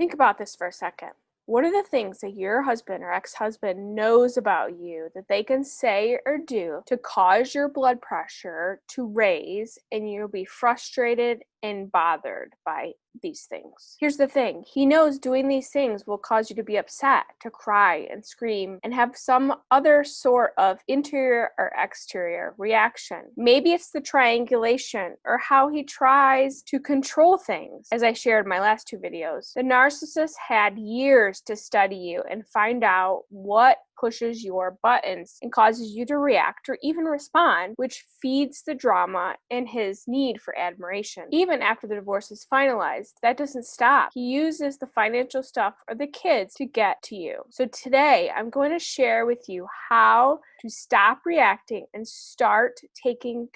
Think about this for a second. What are the things that your husband or ex-husband knows about you that they can say or do to cause your blood pressure to raise and you'll be frustrated and bothered by these things? Here's the thing. He knows doing these things will cause you to be upset, to cry and scream, and have some other sort of interior or exterior reaction. Maybe it's the triangulation or how he tries to control things. As I shared in my last two videos, the narcissist had years to study you and find out what pushes your buttons and causes you to react or even respond, which feeds the drama and his need for admiration. Even after the divorce is finalized, that doesn't stop. He uses the financial stuff or the kids to get to you. So today, I'm going to share with you how to stop reacting and start taking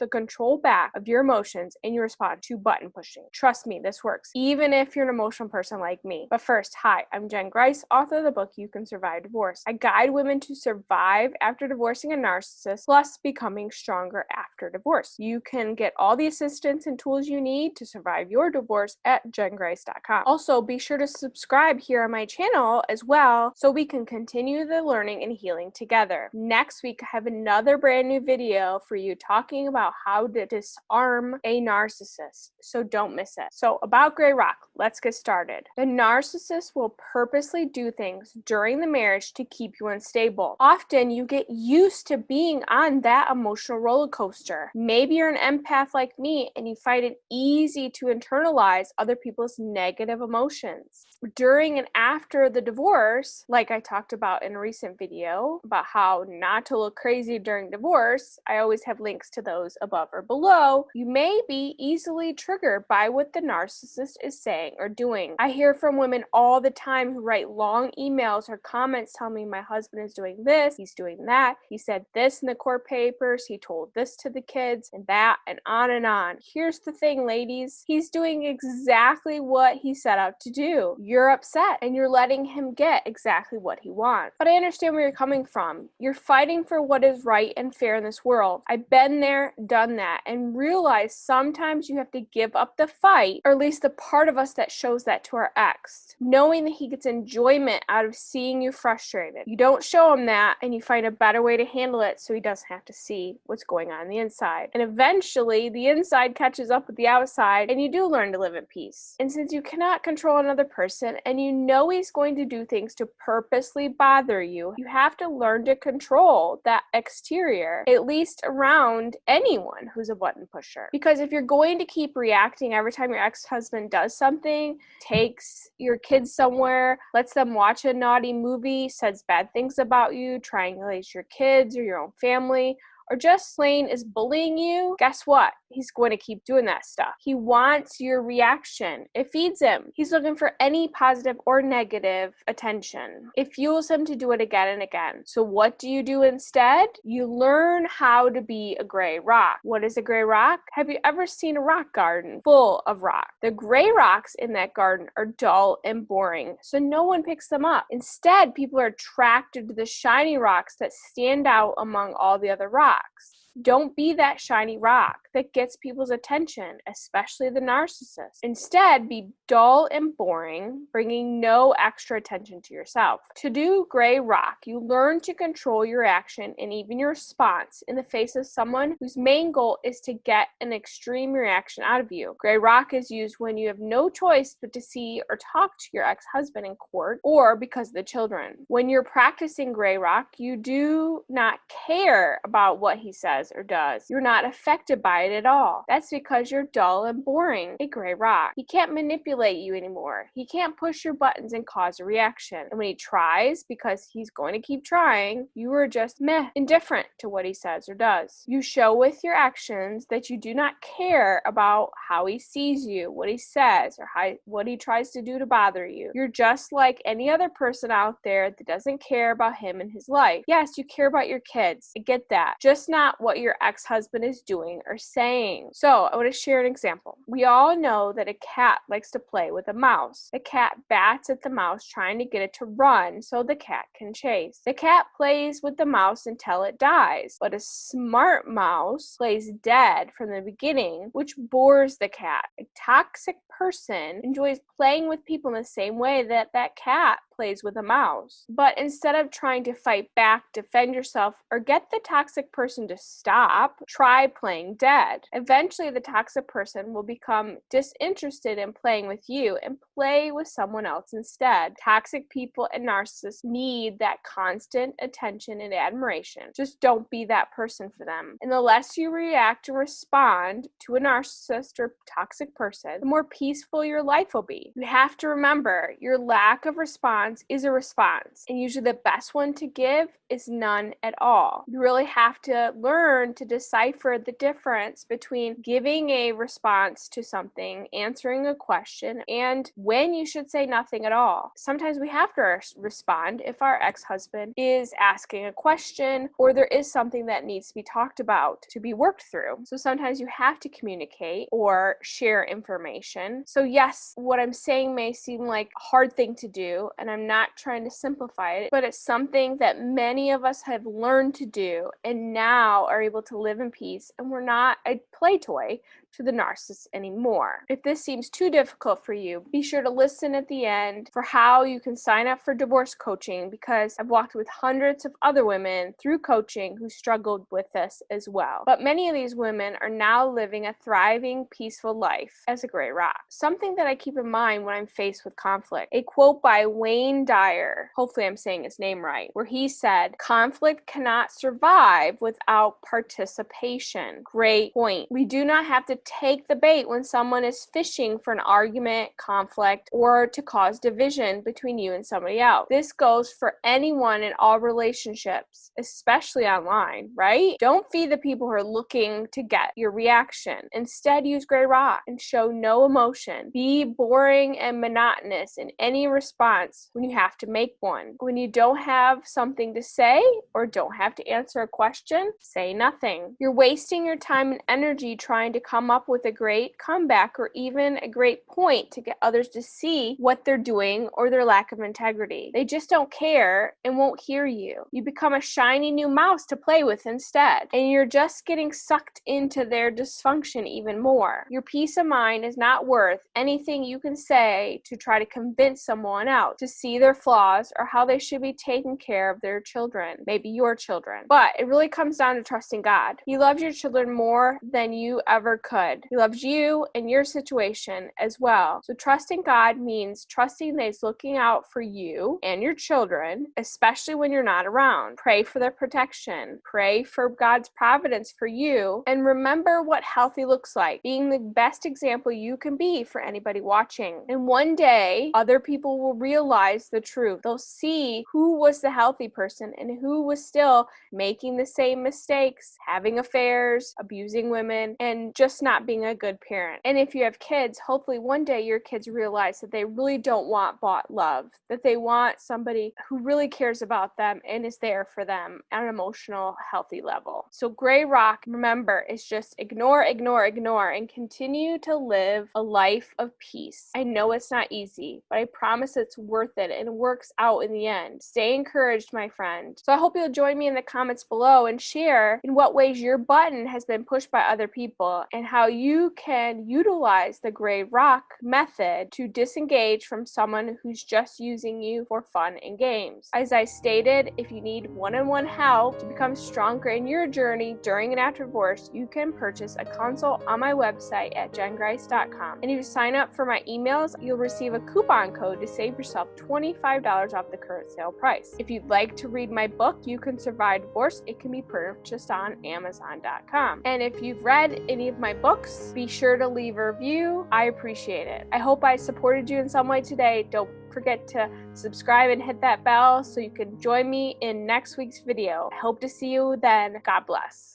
the control back of your emotions and your response to button pushing. Trust me, this works, even if you're an emotional person like me. But first, hi, I'm Grice, author of the book You Can Survive Divorce. I guide women to survive after divorcing a narcissist, plus becoming stronger after divorce. You can get all the assistance and tools you need to survive your divorce at jengrice.com. Also, be sure to subscribe here on my channel as well so we can continue the learning and healing together. Next week, I have another brand new video for you talking about how to disarm a narcissist, so don't miss it. So about Gray Rock, let's get started. The narcissist will purposely do things during the marriage to keep you unstable. Often you get used to being on that emotional roller coaster. Maybe you're an empath like me and you find it easy to internalize other people's negative emotions. During and after the divorce, like I talked about in a recent video about how not to look crazy during divorce, I always have links to those above or below, you may be easily triggered by what the narcissist is saying or doing. I hear from women all the time who write long emails or comments telling me my husband is doing this, he's doing that, he said this in the court papers, he told this to the kids, and that, and on and on. Here's the thing, ladies. He's doing exactly what he set out to do. You're upset, and you're letting him get exactly what he wants. But I understand where you're coming from. You're fighting for what is right and fair in this world. I've been there, done that, and realized sometimes you have to give up the fight, or at least the part of us that shows that to our ex, knowing that he gets enjoyment out of seeing you frustrated. You don't show him that, and you find a better way to handle it so he doesn't have to see what's going on the inside. And eventually, the inside catches up with the outside, and you do learn to live at peace. And since you cannot control another person, and you know he's going to do things to purposely bother you, you have to learn to control that exterior, at least around anyone who's a button pusher. Because if you're going to keep reacting every time your ex-husband does something, takes your kids somewhere, lets them watch a naughty movie, says bad things about you, triangulates your kids or your own family, or just plain is bullying you, guess what? He's going to keep doing that stuff. He wants your reaction. It feeds him. He's looking for any positive or negative attention. It fuels him to do it again and again. So what do you do instead? You learn how to be a gray rock. What is a gray rock? Have you ever seen a rock garden full of rock? The gray rocks in that garden are dull and boring, so no one picks them up. Instead, people are attracted to the shiny rocks that stand out among all the other rocks. Don't be that shiny rock that gets people's attention, especially the narcissist. Instead, be dull and boring, bringing no extra attention to yourself. To do gray rock, you learn to control your action and even your response in the face of someone whose main goal is to get an extreme reaction out of you. Gray rock is used when you have no choice but to see or talk to your ex-husband in court or because of the children. When you're practicing gray rock, you do not care about what he says or does. You're not affected by it at all. That's because you're dull and boring, a gray rock. He can't manipulate you anymore. He can't push your buttons and cause a reaction. And when he tries, because he's going to keep trying, you are just indifferent to what he says or does. You show with your actions that you do not care about how he sees you, what he says, or what he tries to do to bother you. You're just like any other person out there that doesn't care about him and his life. Yes, you care about your kids. I get that. Just not what what your ex-husband is doing or saying. So I want to share an example. We all know that a cat likes to play with a mouse. The cat bats at the mouse trying to get it to run so the cat can chase. The cat plays with the mouse until it dies, but a smart mouse plays dead from the beginning, which bores the cat. A toxic person enjoys playing with people in the same way that that cat plays with a mouse. But instead of trying to fight back, defend yourself, or get the toxic person to stop, try playing dead. Eventually, the toxic person will become disinterested in playing with you and play with someone else instead. Toxic people and narcissists need that constant attention and admiration. Just don't be that person for them. And the less you react and respond to a narcissist or toxic person, the more peaceful your life will be. You have to remember, your lack of response is a response, and usually the best one to give is none at all. You really have to learn to decipher the difference between giving a response to something, answering a question, and when you should say nothing at all. Sometimes we have to respond if our ex-husband is asking a question or there is something that needs to be talked about to be worked through. So sometimes you have to communicate or share information. So yes, what I'm saying may seem like a hard thing to do, and I'm not trying to simplify it, but it's something that many of us have learned to do and now are able to live in peace, and we're not a play toy to the narcissist anymore. If this seems too difficult for you, be sure to listen at the end for how you can sign up for divorce coaching, because I've walked with hundreds of other women through coaching who struggled with this as well. But many of these women are now living a thriving, peaceful life as a gray rock. Something that I keep in mind when I'm faced with conflict, a quote by Wayne Dyer, hopefully I'm saying his name right, where he said, "Conflict cannot survive without participation." Great point. We do not have to take the bait when someone is fishing for an argument, conflict, or to cause division between you and somebody else. This goes for anyone in all relationships, especially online, right? Don't feed the people who are looking to get your reaction. Instead, use gray rock and show no emotion. Be boring and monotonous in any response when you have to make one. When you don't have something to say or don't have to answer a question, say nothing. You're wasting your time and energy trying to come up with a great comeback or even a great point to get others to see what they're doing or their lack of integrity. They just don't care and won't hear you. You become a shiny new mouse to play with instead, and you're just getting sucked into their dysfunction even more. Your peace of mind is not worth anything you can say to try to convince someone else to see their flaws or how they should be taking care of their children, maybe your children. But it really comes down to trusting God. He loves your children more than you ever could. He loves you and your situation as well. So trusting God means trusting that He's looking out for you and your children, especially when you're not around. Pray for their protection. Pray for God's providence for you. And remember what healthy looks like. Being the best example you can be for anybody watching. And one day, other people will realize the truth. They'll see who was the healthy person and who was still making the same mistakes, having affairs, abusing women, and just not being a good parent. And if you have kids, hopefully one day your kids realize that they really don't want bought love, that they want somebody who really cares about them and is there for them at an emotional, healthy level. So gray rock, remember, is just ignore, ignore, ignore, and continue to live a life of peace. I know it's not easy, but I promise it's worth it and it works out in the end. Stay encouraged, my friend. So I hope you'll join me in the comments below and share in what ways your button has been pushed by other people and how you can utilize the gray rock method to disengage from someone who's just using you for fun and games. As I stated, if you need one-on-one help to become stronger in your journey during and after divorce, you can purchase a consult on my website at jengrice.com. And if you sign up for my emails, you'll receive a coupon code to save yourself $25 off the current sale price. If you'd like to read my book, You Can Survive Divorce, it can be purchased on Amazon.com. And if you've read any of my books, be sure to leave a review. I appreciate it. I hope I supported you in some way today. Don't forget to subscribe and hit that bell so you can join me in next week's video. I hope to see you then. God bless.